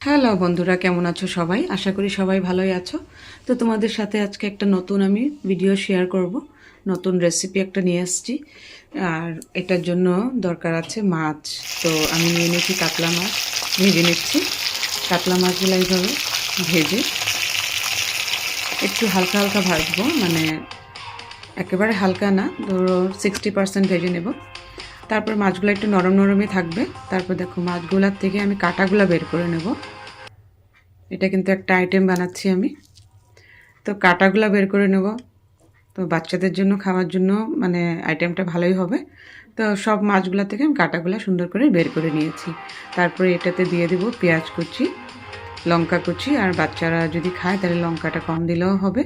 Hello বন্ধুরা, কেমন আছো সবাই? আশা করি সবাই ভালোই আছো। তো তোমাদের সাথে আজকে একটা নতুন আমি ভিডিও শেয়ার করব। নতুন রেসিপি একটা নিয়ে আসছি। আর এটার জন্য দরকার আছে মাছ। তো আমি নিয়ে নিয়েছি কাতলা মাছ, ভেজে নিচ্ছি। কাতলা মাছগুলো এইভাবে ভেজে একটু হালকা হালকা ভাজবো, মানে একেবারে হালকা না, ধরো 60% ভেজে নেব। তারপর মাছগুলো একটু নরম নরমই থাকবে। তারপর দেখো মাছগুলোর থেকে আমি কাঁটাগুলো বের করে নেব। এটা কিন্তু একটা আইটেম বানাচ্ছি আমি। তো কাঁটাগুলো বের করে নেব। তো বাচ্চাদের জন্য খাওয়ার জন্য মানে আইটেমটা ভালোই হবে। তো সব মাছগুলো থেকে আমি কাঁটাগুলো সুন্দর করে বের করে নিয়েছি। তারপরে এটাতে দিয়ে দেব পেঁয়াজ কুচি, লঙ্কা কুচি, আর বাচ্চারা যদি খায় তাহলে লঙ্কাটা কম দিলেও হবে।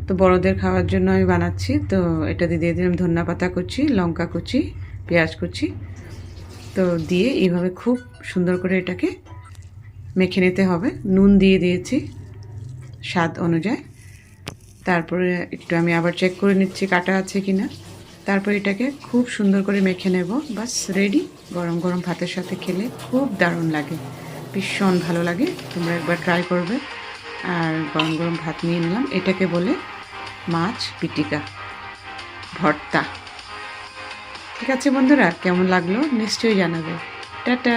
তো বড়দের খাওয়ার জন্য আমি বানাচ্ছি। তো এটাতে দিয়ে দিলাম ধনিয়া পাতা কুচি, লঙ্কা কুচি, পেঁয়াজ কুচি। তো দিয়ে এইভাবে খুব সুন্দর করে এটাকে মেখে নিতে হবে। নুন দিয়ে দিয়েছি স্বাদ অনুযায়ী। তারপরে একটু আমি আবার চেক করে নিচ্ছি কাটা আছে কি না। তারপর এটাকে খুব সুন্দর করে মেখে নেব। বাস রেডি। গরম গরম ভাতের সাথে খেলে খুব দারুণ লাগে, ভীষণ ভালো লাগে। তোমরা একবার ট্রাই করবে। আর গরম গরম ভাত নিয়ে নিলাম। এটাকে বলে মাছ পিটিকা ভর্তা। ঠিক আছে বন্ধুরা, কেমন লাগলো নিশ্চয়ই জানাবে। টাটা।